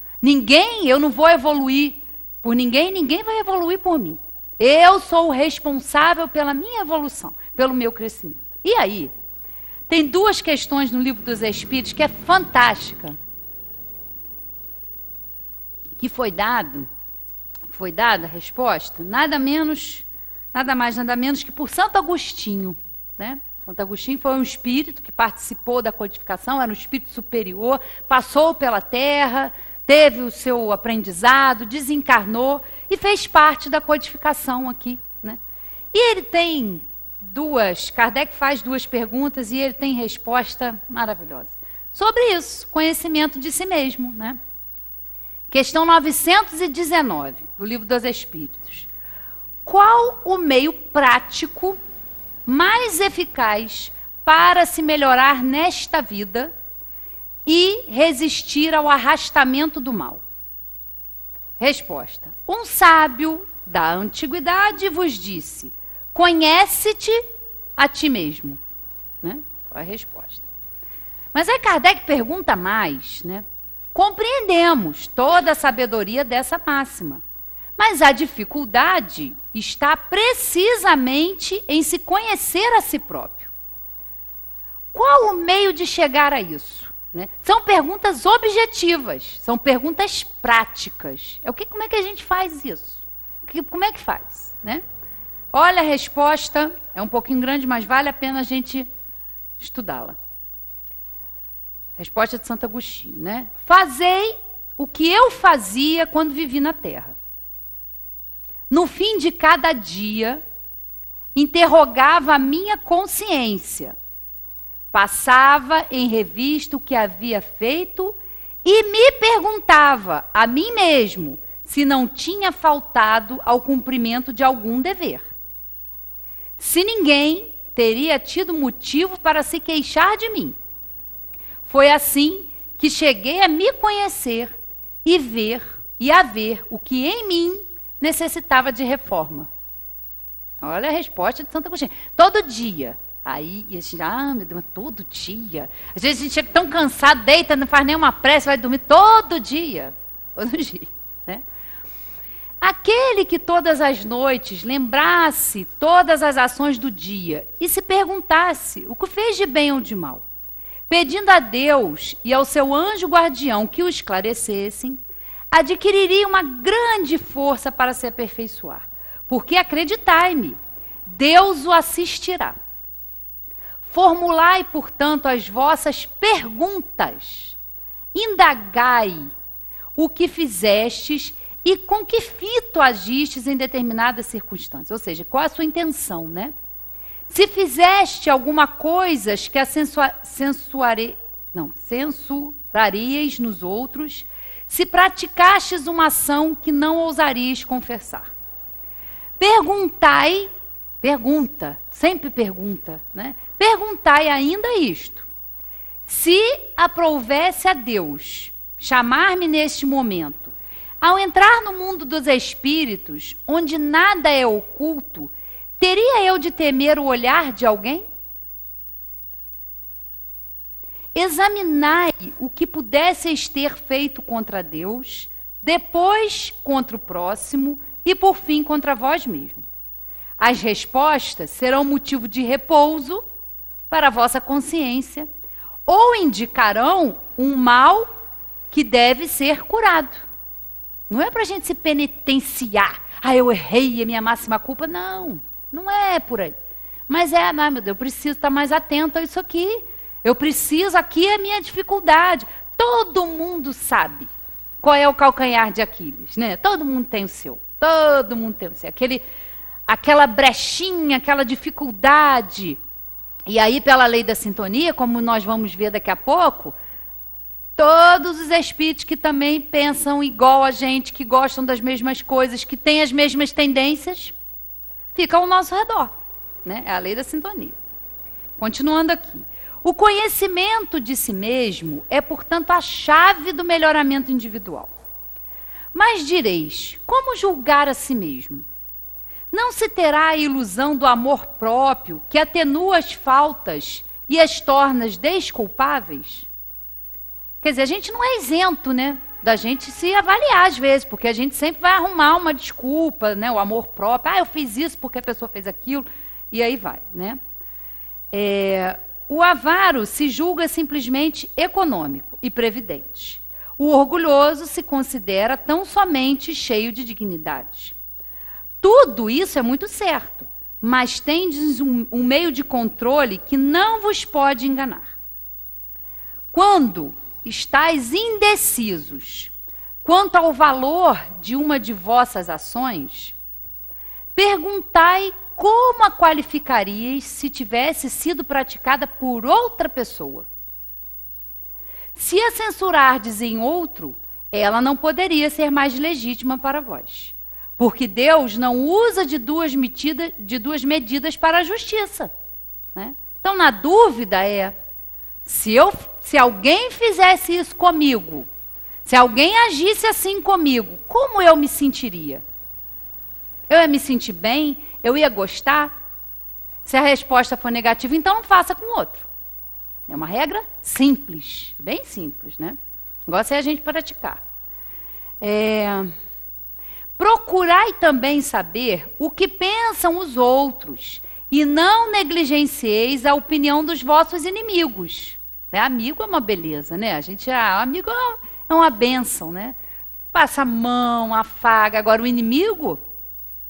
S2: Eu não vou evoluir por ninguém, ninguém vai evoluir por mim. Eu sou o responsável pela minha evolução, pelo meu crescimento. E aí, tem 2 questões no Livro dos Espíritos que é fantástica. Que foi dada a resposta, nada mais, nada menos que por Santo Agostinho, né? Santo Agostinho foi um espírito que participou da codificação, era um espírito superior, passou pela Terra, teve o seu aprendizado, desencarnou e fez parte da codificação aqui, né? E ele tem Kardec faz 2 perguntas e ele tem resposta maravilhosa sobre isso, conhecimento de si mesmo, né? Questão 919, do Livro dos Espíritos. Qual o meio prático mais eficaz para se melhorar nesta vida e resistir ao arrastamento do mal? Resposta. Um sábio da antiguidade vos disse: conhece-te a ti mesmo. Né? Foi a resposta. Mas aí Kardec pergunta mais, né? Compreendemos toda a sabedoria dessa máxima, mas a dificuldade está precisamente em se conhecer a si próprio. Qual o meio de chegar a isso? Né? São perguntas objetivas, são perguntas práticas. Como é que a gente faz isso? Como é que faz? Né? Olha, a resposta é um pouquinho grande, mas vale a pena a gente estudá-la. Resposta de Santo Agostinho, né? Fazei o que eu fazia quando vivi na Terra. No fim de cada dia, interrogava a minha consciência, passava em revista o que havia feito e me perguntava a mim mesmo se não tinha faltado ao cumprimento de algum dever. Se ninguém teria tido motivo para se queixar de mim. Foi assim que cheguei a me conhecer e a ver o que em mim necessitava de reforma. Olha a resposta de Santo Agostinho. Todo dia. Aí, a gente, meu Deus, todo dia. Às vezes a gente chega tão cansado, deita, não faz nenhuma prece, vai dormir todo dia. Todo dia, né? Aquele que todas as noites lembrasse todas as ações do dia e se perguntasse o que fez de bem ou de mal, pedindo a Deus e ao seu anjo guardião que o esclarecessem, adquiriria uma grande força para se aperfeiçoar. Porque, acreditai-me, Deus o assistirá. Formulai, portanto, as vossas perguntas. Indagai o que fizestes e com que fito agistes em determinadas circunstâncias. Ou seja, qual a sua intenção, né? Se fizeste alguma coisa que a censurarias nos outros, se praticastes uma ação que não ousarias confessar. Sempre pergunta, né? Perguntai ainda isto: se aprouvesse a Deus chamar-me neste momento, ao entrar no mundo dos espíritos, onde nada é oculto, teria eu de temer o olhar de alguém? Examinai o que pudesseis ter feito contra Deus, depois contra o próximo e por fim contra vós mesmo. As respostas serão motivo de repouso para a vossa consciência ou indicarão um mal que deve ser curado. Não é para a gente se penitenciar. Eu errei, é minha máxima culpa. Não é por aí. Mas meu Deus, eu preciso estar mais atento a isso aqui. Aqui é a minha dificuldade. Todo mundo sabe qual é o calcanhar de Aquiles, né? Todo mundo tem o seu. Aquela brechinha, aquela dificuldade. E aí, pela lei da sintonia, como nós vamos ver daqui a pouco, todos os espíritos que também pensam igual a gente, que gostam das mesmas coisas, que têm as mesmas tendências, ficam ao nosso redor, né? É a lei da sintonia. Continuando aqui. O conhecimento de si mesmo é, portanto, a chave do melhoramento individual. Mas direis, como julgar a si mesmo? Não se terá a ilusão do amor próprio que atenua as faltas e as torna desculpáveis? Quer dizer, a gente não é isento, né, da gente se avaliar às vezes, porque a gente sempre vai arrumar uma desculpa, né, o amor próprio. Eu fiz isso porque a pessoa fez aquilo, e aí vai, né? O avaro se julga simplesmente econômico e previdente. O orgulhoso se considera tão somente cheio de dignidade. Tudo isso é muito certo, mas tendes um meio de controle que não vos pode enganar. Quando estáis indecisos quanto ao valor de uma de vossas ações, perguntai como a qualificaríeis se tivesse sido praticada por outra pessoa. Se a censurardes em outro, ela não poderia ser mais legítima para vós, porque Deus não usa de duas medidas para a justiça, né? Então, na dúvida se alguém fizesse isso comigo, se alguém agisse assim comigo, como eu me sentiria? Eu ia me sentir bem? Eu ia gostar? Se a resposta for negativa, então não faça com o outro. É uma regra simples, bem simples, né? O negócio é a gente praticar. Procurai também saber o que pensam os outros e não negligencieis a opinião dos vossos inimigos. Amigo é uma beleza, né? Amigo é uma bênção, né? Passa a mão, afaga. Agora, o inimigo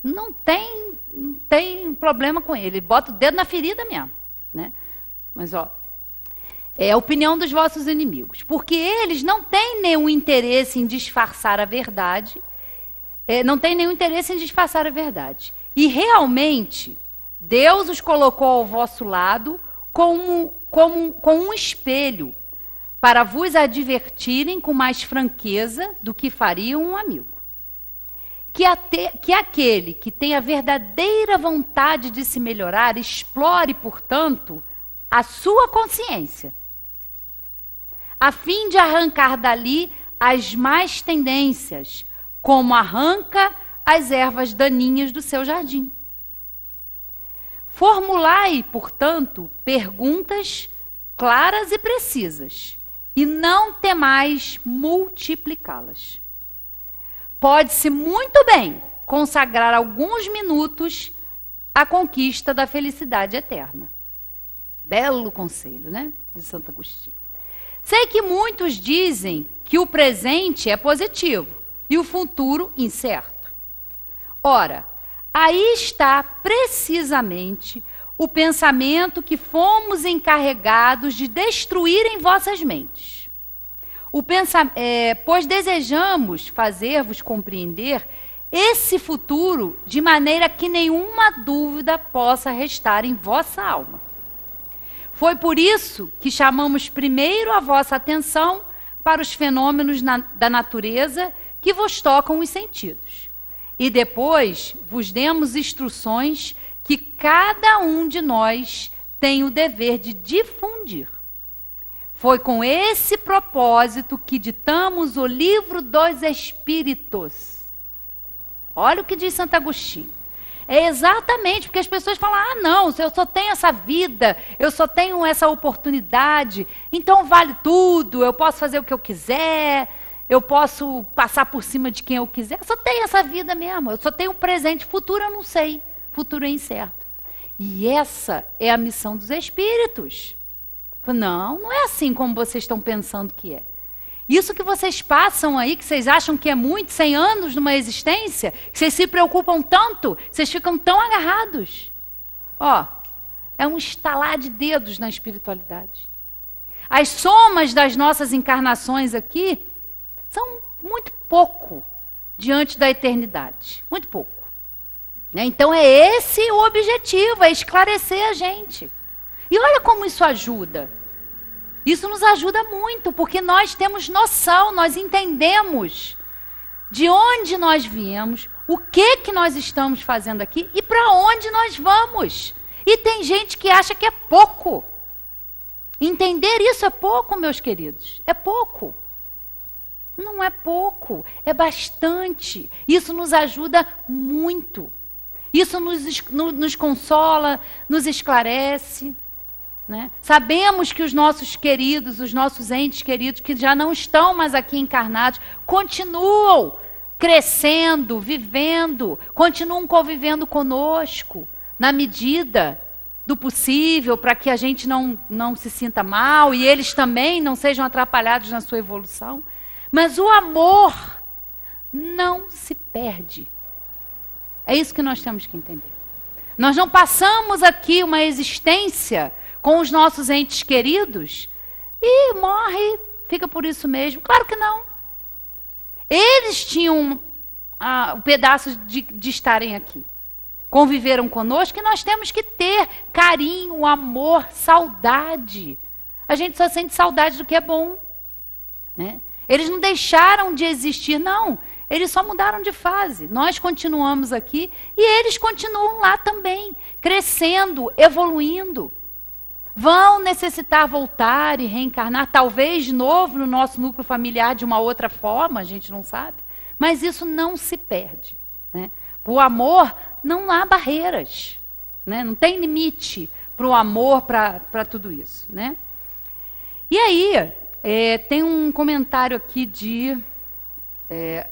S2: não tem problema com ele. Ele bota o dedo na ferida mesmo, né? Mas, é a opinião dos vossos inimigos. Porque eles não têm nenhum interesse em disfarçar a verdade. Não tem nenhum interesse em disfarçar a verdade. E, realmente, Deus os colocou ao vosso lado com um espelho para vos advertirem com mais franqueza do que faria um amigo. Que aquele que tem a verdadeira vontade de se melhorar explore, portanto, a sua consciência, a fim de arrancar dali as más tendências, como arranca as ervas daninhas do seu jardim. Formulai, portanto, perguntas claras e precisas, e não temais multiplicá-las. Pode-se muito bem consagrar alguns minutos à conquista da felicidade eterna. Belo conselho, né? De Santo Agostinho. Sei que muitos dizem que o presente é positivo e o futuro incerto. Ora, aí está precisamente o pensamento que fomos encarregados de destruir em vossas mentes. Pois desejamos fazer-vos compreender esse futuro de maneira que nenhuma dúvida possa restar em vossa alma. Foi por isso que chamamos primeiro a vossa atenção para os fenômenos da natureza que vos tocam os sentidos. E depois vos demos instruções que cada um de nós tem o dever de difundir. Foi com esse propósito que ditamos o Livro dos Espíritos. Olha o que diz Santo Agostinho. É exatamente porque as pessoas falam, não, eu só tenho essa vida, eu só tenho essa oportunidade, então vale tudo, eu posso fazer o que eu quiser, eu posso passar por cima de quem eu quiser, eu só tenho essa vida mesmo, eu só tenho o presente, futuro eu não sei, futuro é incerto. E essa é a missão dos espíritos. Não, não é assim como vocês estão pensando que é. Isso que vocês passam aí, que vocês acham que é muito, 100 anos numa existência, que vocês se preocupam tanto, vocês ficam tão agarrados. É um estalar de dedos na espiritualidade. As somas das nossas encarnações aqui são muito pouco diante da eternidade. Muito pouco. Então é esse o objetivo, é esclarecer a gente. E olha como isso ajuda. Isso nos ajuda muito, porque nós temos noção, nós entendemos de onde nós viemos, o que nós estamos fazendo aqui e para onde nós vamos. E tem gente que acha que é pouco. Entender isso é pouco, meus queridos, é pouco. Não é pouco, é bastante. Isso nos ajuda muito. Isso nos consola, nos esclarece. Né? Sabemos que os nossos queridos, os nossos entes queridos, que já não estão mais aqui encarnados, continuam crescendo, vivendo, continuam convivendo conosco, na medida do possível, para que a gente não se sinta mal e eles também não sejam atrapalhados na sua evolução. Mas o amor não se perde. É isso que nós temos que entender. Nós não passamos aqui uma existência com os nossos entes queridos e morre, fica por isso mesmo. Claro que não. Eles tinham o pedaço de estarem aqui. Conviveram conosco e nós temos que ter carinho, amor, saudade. A gente só sente saudade do que é bom. Né? Eles não deixaram de existir, não. Eles só mudaram de fase. Nós continuamos aqui e eles continuam lá também, crescendo, evoluindo. Vão necessitar voltar e reencarnar, talvez de novo no nosso núcleo familiar de uma outra forma, a gente não sabe. Mas isso não se perde. Né? O amor, não há barreiras. Né? Não tem limite para o amor, para tudo isso. Né? E aí, tem um comentário aqui de...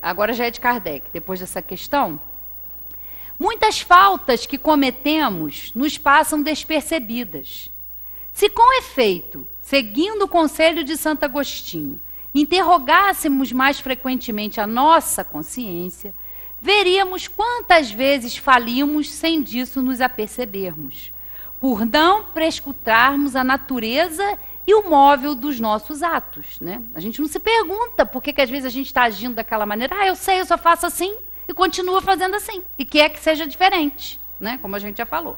S2: agora já é de Kardec, depois dessa questão. Muitas faltas que cometemos nos passam despercebidas. Se com efeito, seguindo o conselho de Santo Agostinho, interrogássemos mais frequentemente a nossa consciência, veríamos quantas vezes falimos sem disso nos apercebermos, por não prescrutarmos a natureza e o móvel dos nossos atos. Né? A gente não se pergunta por que às vezes a gente está agindo daquela maneira. Eu sei, eu só faço assim e continua fazendo assim. E quer que seja diferente, né? Como a gente já falou.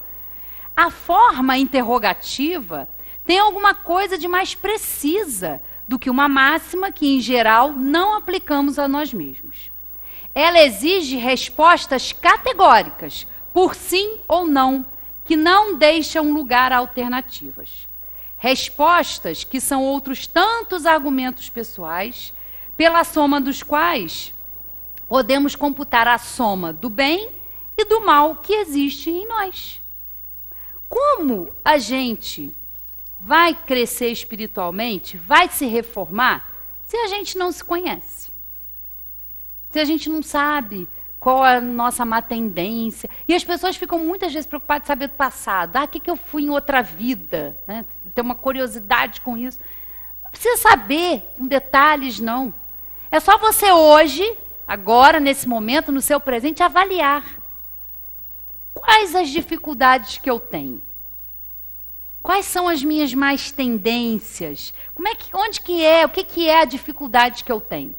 S2: A forma interrogativa tem alguma coisa de mais precisa do que uma máxima que, em geral, não aplicamos a nós mesmos. Ela exige respostas categóricas, por sim ou não, que não deixam lugar a alternativas. Respostas que são outros tantos argumentos pessoais, pela soma dos quais podemos computar a soma do bem e do mal que existe em nós. Como a gente vai crescer espiritualmente, vai se reformar, se a gente não se conhece? Se a gente não sabe qual é a nossa má tendência. E as pessoas ficam muitas vezes preocupadas de saber do passado. O que eu fui em outra vida? Né? Tem uma curiosidade com isso. Não precisa saber com detalhes, não. É só você hoje, agora, nesse momento, no seu presente, avaliar. Quais as dificuldades que eu tenho? Quais são as minhas más tendências? Onde que é? O que é a dificuldade que eu tenho?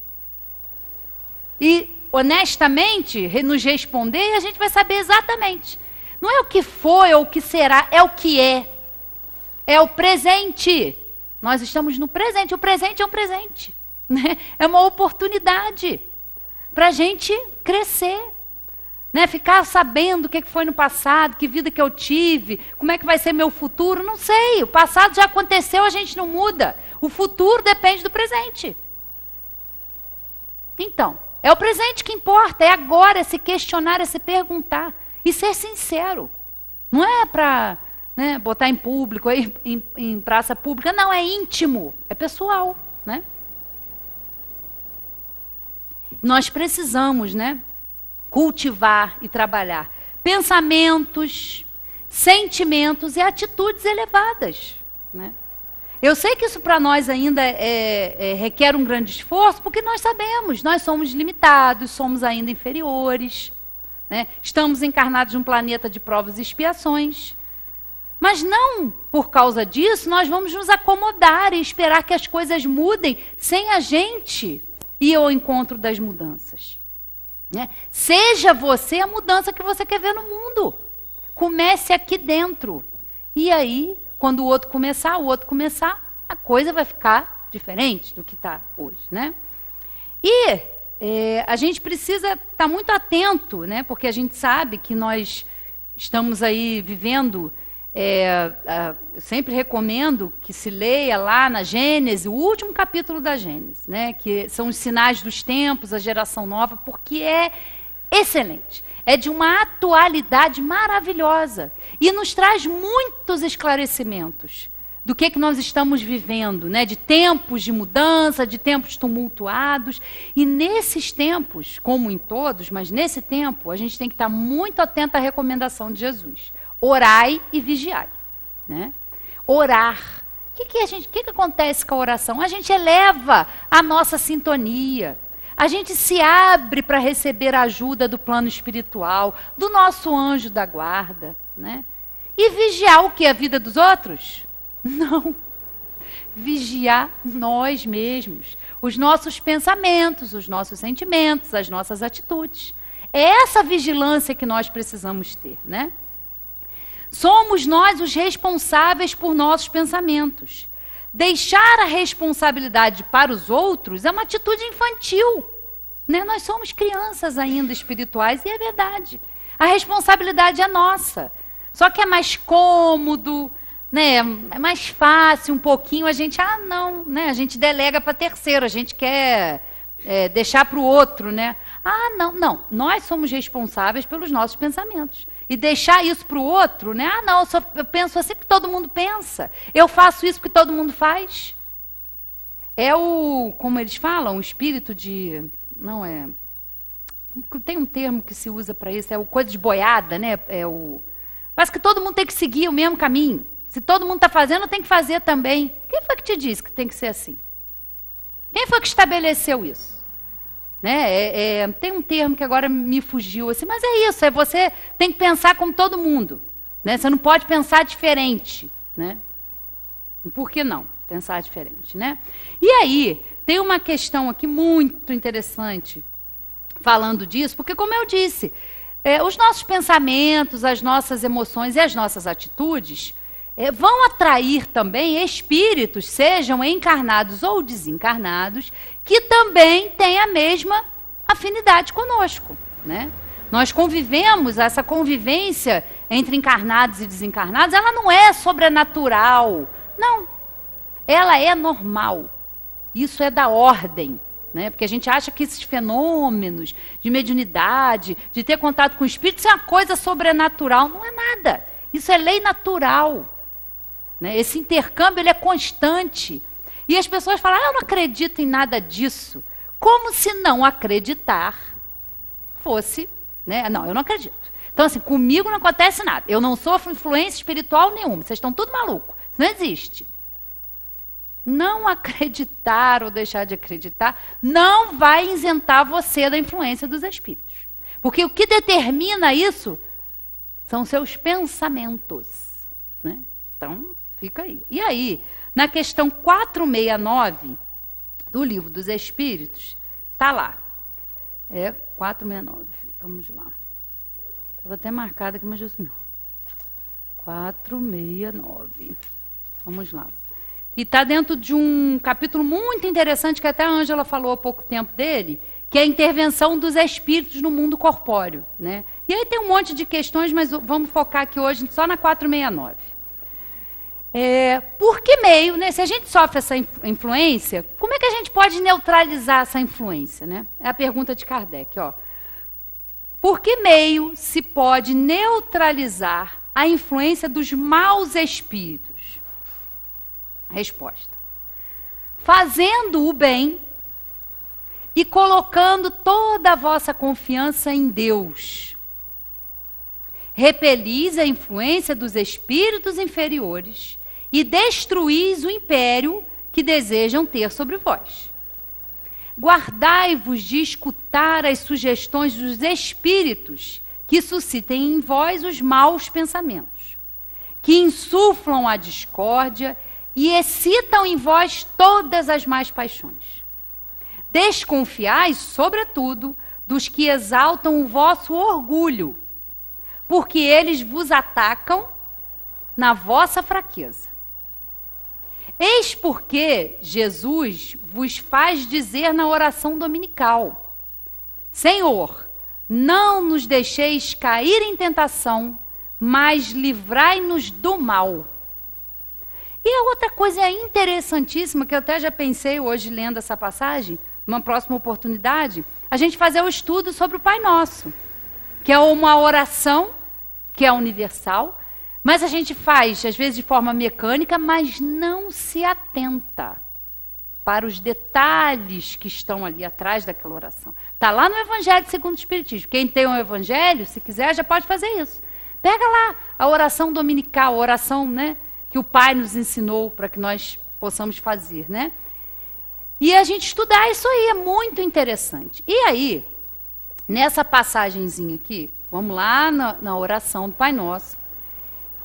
S2: E, honestamente, nos responder, a gente vai saber exatamente. Não é o que foi ou o que será, é o que é. É o presente. Nós estamos no presente. O presente é um presente. Né? É uma oportunidade para a gente crescer. Né? Ficar sabendo o que foi no passado, que vida que eu tive, como é que vai ser meu futuro, não sei. O passado já aconteceu, a gente não muda. O futuro depende do presente. Então, é o presente que importa, é agora, é se questionar, é se perguntar e ser sincero. Não é para botar em público, em praça pública, não, é íntimo, é pessoal. Né? Nós precisamos, cultivar e trabalhar pensamentos, sentimentos e atitudes elevadas. Né? Eu sei que isso para nós ainda requer um grande esforço, porque nós sabemos, nós somos limitados, somos ainda inferiores, né? Estamos encarnados num planeta de provas e expiações, mas não por causa disso nós vamos nos acomodar e esperar que as coisas mudem sem a gente ir ao encontro das mudanças. Né? Seja você a mudança que você quer ver no mundo. Comece aqui dentro. E aí, quando o outro começar, a coisa vai ficar diferente do que está hoje. Né? E a gente precisa estar muito atento, né? Porque a gente sabe que nós estamos aí vivendo Eu sempre recomendo que se leia lá na Gênesis, o último capítulo da Gênesis, né, que são os sinais dos tempos, a geração nova, porque é excelente. É de uma atualidade maravilhosa e nos traz muitos esclarecimentos do que nós estamos vivendo, né, de tempos de mudança, de tempos tumultuados. E nesses tempos, como em todos, mas nesse tempo, a gente tem que estar muito atento à recomendação de Jesus. Orai e vigiai. Né? Orar. O que acontece com a oração? A gente eleva a nossa sintonia. A gente se abre para receber a ajuda do plano espiritual, do nosso anjo da guarda. Né? E vigiar o quê? A vida dos outros? Não. Vigiar nós mesmos. Os nossos pensamentos, os nossos sentimentos, as nossas atitudes. É essa vigilância que nós precisamos ter. Né? Somos nós os responsáveis por nossos pensamentos. Deixar a responsabilidade para os outros é uma atitude infantil. Né? Nós somos crianças ainda espirituais e é verdade. A responsabilidade é nossa. Só que é mais cômodo, né? É mais fácil um pouquinho. A gente, não, né? A gente delega para terceiro, a gente quer deixar para o outro. Né? Não. Nós somos responsáveis pelos nossos pensamentos. E deixar isso para o outro, né? Eu penso assim porque todo mundo pensa. Eu faço isso porque todo mundo faz. Como eles falam, o espírito de... Não é... Tem um termo que se usa para isso, é o coisa de boiada, né? Parece que todo mundo tem que seguir o mesmo caminho. Se todo mundo está fazendo, tem que fazer também. Quem foi que te disse que tem que ser assim? Quem foi que estabeleceu isso? Né? Tem um termo que agora me fugiu, assim, mas é isso, você tem que pensar como todo mundo. Né? Você não pode pensar diferente. Né? Por que não pensar diferente? Né? E aí, tem uma questão aqui muito interessante falando disso, porque, como eu disse, os nossos pensamentos, as nossas emoções e as nossas atitudes vão atrair também espíritos, sejam encarnados ou desencarnados, que também têm a mesma afinidade conosco. Né? Nós convivemos, essa convivência entre encarnados e desencarnados, ela não é sobrenatural. Não. Ela é normal. Isso é da ordem. Né? Porque a gente acha que esses fenômenos de mediunidade, de ter contato com espíritos, é uma coisa sobrenatural. Não é nada. Isso é lei natural. Né? Esse intercâmbio ele é constante. E as pessoas falam, eu não acredito em nada disso. Como se não acreditar fosse... Né? Não, eu não acredito. Então, assim, comigo não acontece nada. Eu não sofro influência espiritual nenhuma. Vocês estão tudo malucos. Isso não existe. Não acreditar ou deixar de acreditar não vai isentar você da influência dos espíritos. Porque o que determina isso são seus pensamentos. Né? Então, fica aí. E aí, na questão 469 do Livro dos Espíritos, está lá. 469. Vamos lá. Estava até marcado aqui, mas já sumiu. 469. Vamos lá. E está dentro de um capítulo muito interessante, que até a Ângela falou há pouco tempo dele, que é a intervenção dos espíritos no mundo corpóreo. Né? E aí tem um monte de questões, mas vamos focar aqui hoje só na 469. Por que meio, né? Se a gente sofre essa influência, como é que a gente pode neutralizar essa influência? Né? É a pergunta de Kardec. Ó. Por que meio se pode neutralizar a influência dos maus espíritos? Resposta. Fazendo o bem e colocando toda a vossa confiança em Deus. Repelis a influência dos espíritos inferiores e destruís o império que desejam ter sobre vós. Guardai-vos de escutar as sugestões dos espíritos que suscitem em vós os maus pensamentos, que insuflam a discórdia e excitam em vós todas as más paixões. Desconfiai, sobretudo, dos que exaltam o vosso orgulho, porque eles vos atacam na vossa fraqueza. Eis porque Jesus vos faz dizer na oração dominical: Senhor, não nos deixeis cair em tentação, mas livrai-nos do mal. E a outra coisa interessantíssima, que eu até já pensei hoje lendo essa passagem, numa próxima oportunidade, a gente fazer o estudo sobre o Pai Nosso, que é uma oração, que é universal, mas a gente faz, às vezes, de forma mecânica, mas não se atenta para os detalhes que estão ali atrás daquela oração. Está lá no Evangelho segundo o Espiritismo. Quem tem um Evangelho, se quiser, já pode fazer isso. Pega lá a oração dominical, a oração, né, que o Pai nos ensinou para que nós possamos fazer, né? E a gente estudar isso aí, é muito interessante. E aí, nessa passagenzinha aqui, vamos lá na oração do Pai Nosso.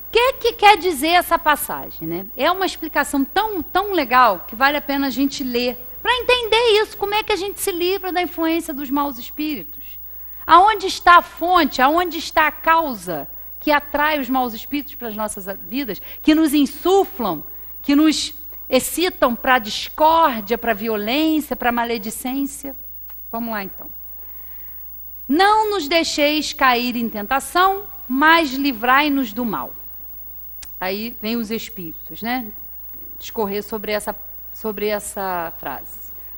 S2: O que quer dizer essa passagem, né? É uma explicação tão legal que vale a pena a gente ler, para entender isso, como é que a gente se livra da influência dos maus espíritos. Aonde está a fonte, aonde está a causa que atrai os maus espíritos para as nossas vidas, que nos insuflam, que nos excitam para a discórdia, para a violência, para a maledicência. Vamos lá, então. Não nos deixeis cair em tentação, mas livrai-nos do mal. Aí vem os espíritos, né? Discorrer sobre essa frase,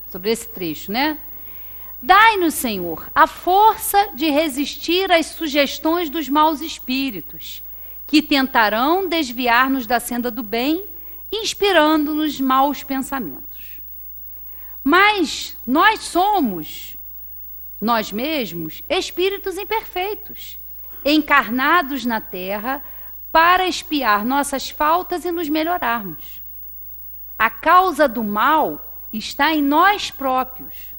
S2: sobre esse trecho, né? Dai-nos, Senhor, a força de resistir às sugestões dos maus espíritos, que tentarão desviar-nos da senda do bem, inspirando-nos maus pensamentos. Mas nós somos, nós mesmos, espíritos imperfeitos, encarnados na Terra para expiar nossas faltas e nos melhorarmos. A causa do mal está em nós próprios.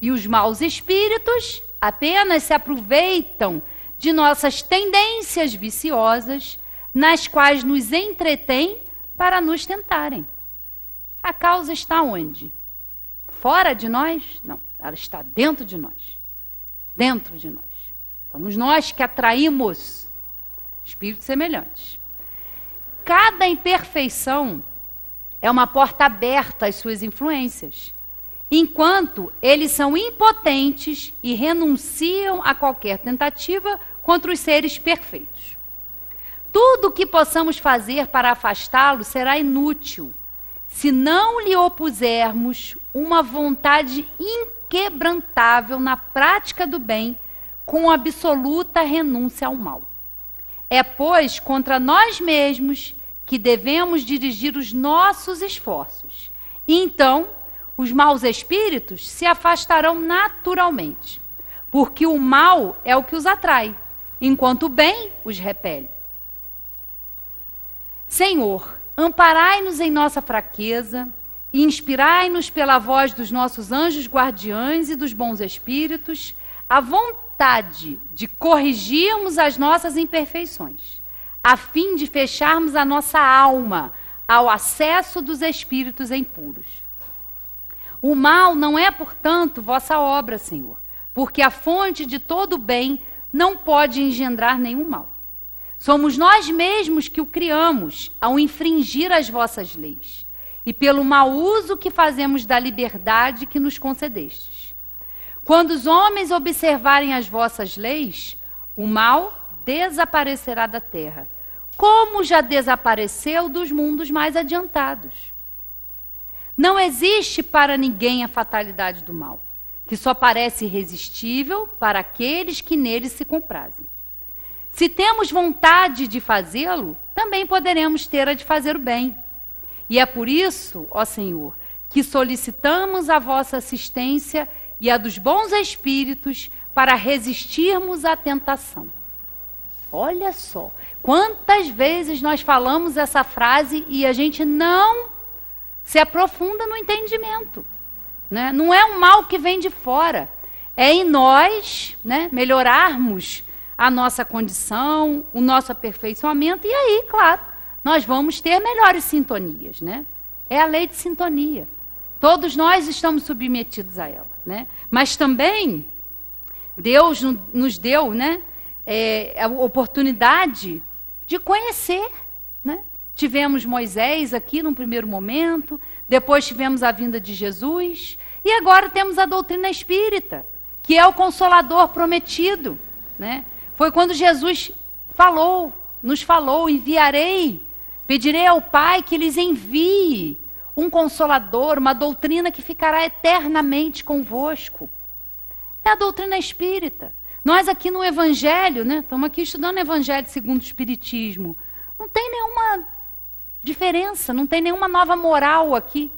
S2: E os maus espíritos apenas se aproveitam de nossas tendências viciosas, nas quais nos entretêm para nos tentarem. A causa está onde? Fora de nós? Não, ela está dentro de nós. Dentro de nós. Somos nós que atraímos espíritos semelhantes. Cada imperfeição é uma porta aberta às suas influências, enquanto eles são impotentes e renunciam a qualquer tentativa contra os seres perfeitos. Tudo o que possamos fazer para afastá-lo será inútil, se não lhe opusermos uma vontade inquebrantável na prática do bem, com absoluta renúncia ao mal. É, pois, contra nós mesmos que devemos dirigir os nossos esforços. E então, os maus espíritos se afastarão naturalmente, porque o mal é o que os atrai, enquanto o bem os repele. Senhor, amparai-nos em nossa fraqueza e inspirai-nos pela voz dos nossos anjos guardiães e dos bons espíritos a vontade de corrigirmos as nossas imperfeições, a fim de fecharmos a nossa alma ao acesso dos espíritos impuros. O mal não é, portanto, vossa obra, Senhor, porque a fonte de todo o bem não pode engendrar nenhum mal. Somos nós mesmos que o criamos ao infringir as vossas leis e pelo mau uso que fazemos da liberdade que nos concedestes. Quando os homens observarem as vossas leis, o mal desaparecerá da terra, como já desapareceu dos mundos mais adiantados. Não existe para ninguém a fatalidade do mal, que só parece irresistível para aqueles que nele se comprazem. Se temos vontade de fazê-lo, também poderemos ter a de fazer o bem. E é por isso, ó Senhor, que solicitamos a vossa assistência e a dos bons espíritos para resistirmos à tentação. Olha só, quantas vezes nós falamos essa frase e a gente não se aprofunda no entendimento, né? Não é um mal que vem de fora, é em nós, né, melhorarmos a nossa condição, o nosso aperfeiçoamento, e aí, claro, nós vamos ter melhores sintonias, né? É a lei de sintonia. Todos nós estamos submetidos a ela, né? Mas também Deus nos deu, né, a oportunidade de conhecer, né? Tivemos Moisés aqui num primeiro momento, depois tivemos a vinda de Jesus, e agora temos a doutrina espírita, que é o Consolador prometido, né? Foi quando Jesus falou nos falou: pedirei ao Pai que lhes envie um consolador, uma doutrina que ficará eternamente convosco. É a doutrina espírita. Nós aqui no Evangelho, né, estamos aqui estudando o Evangelho segundo o Espiritismo. Não tem nenhuma diferença, não tem nenhuma nova moral aqui.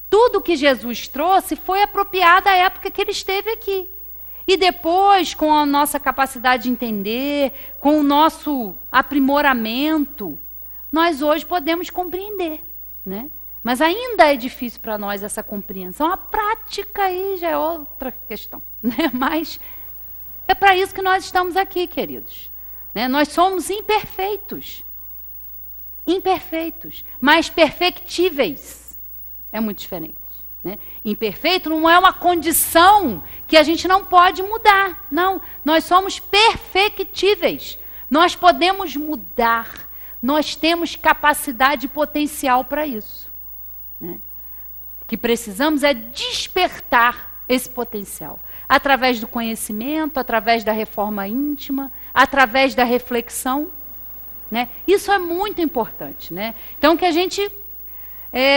S2: Tudo que Jesus trouxe foi apropriado à época que ele esteve aqui. E depois, com a nossa capacidade de entender, com o nosso aprimoramento, nós hoje podemos compreender, né? Mas ainda é difícil para nós essa compreensão. A prática aí já é outra questão, né? Mas é para isso que nós estamos aqui, queridos. Né? Nós somos imperfeitos. Imperfeitos, mas perfectíveis. É muito diferente. Né? Imperfeito não é uma condição que a gente não pode mudar. Não, nós somos perfectíveis. Nós podemos mudar. Nós temos capacidade e potencial para isso. Né? O que precisamos é despertar esse potencial. Através do conhecimento, através da reforma íntima, através da reflexão. Né? Isso é muito importante. Né? Então, que a gente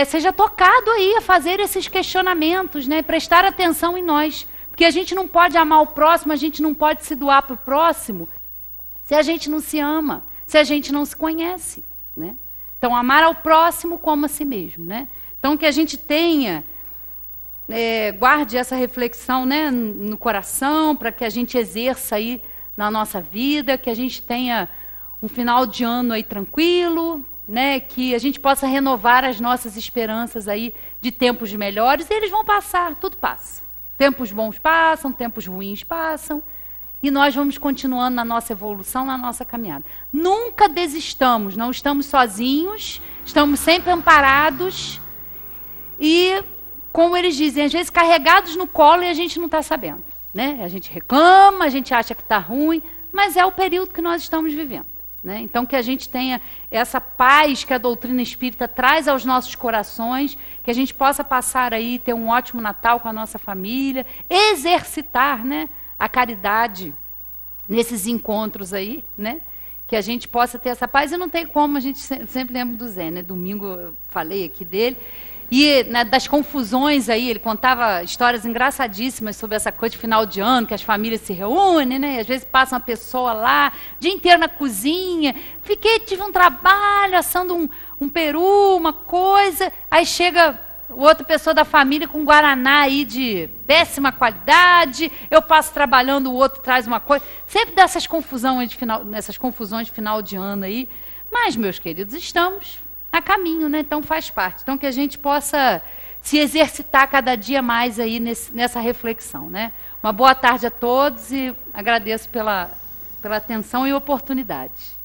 S2: seja tocado aí a fazer esses questionamentos, né? Prestar atenção em nós. Porque a gente não pode amar o próximo, a gente não pode se doar para o próximo, se a gente não se ama, se a gente não se conhece. Né? Então, amar ao próximo como a si mesmo. Né? Então, que a gente tenha, guarde essa reflexão, né, no coração, para que a gente exerça aí na nossa vida, que a gente tenha um final de ano aí tranquilo, né, que a gente possa renovar as nossas esperanças aí de tempos melhores, e eles vão passar, tudo passa. Tempos bons passam, tempos ruins passam, e nós vamos continuando na nossa evolução, na nossa caminhada. Nunca desistamos, não estamos sozinhos, estamos sempre amparados, e, como eles dizem, às vezes carregados no colo e a gente não está sabendo. Né? A gente reclama, a gente acha que está ruim, mas é o período que nós estamos vivendo. Né? Então, que a gente tenha essa paz que a doutrina espírita traz aos nossos corações, que a gente possa passar aí, ter um ótimo Natal com a nossa família, exercitar, né, a caridade nesses encontros aí, né? Que a gente possa ter essa paz. E não tem como, a gente sempre lembra do Zé, né? Domingo eu falei aqui dele. E, né, das confusões aí, ele contava histórias engraçadíssimas sobre essa coisa de final de ano, que as famílias se reúnem, né, e às vezes passa uma pessoa lá, o dia inteiro na cozinha, tive um trabalho assando um peru, uma coisa, aí chega outra pessoa da família com um guaraná aí de péssima qualidade, eu passo trabalhando, o outro traz uma coisa, sempre dessas confusões de final de ano aí. Mas, meus queridos, estamos a caminho, né? Então faz parte. Então que a gente possa se exercitar cada dia mais aí nessa reflexão, né? Uma boa tarde a todos e agradeço pela atenção e oportunidade.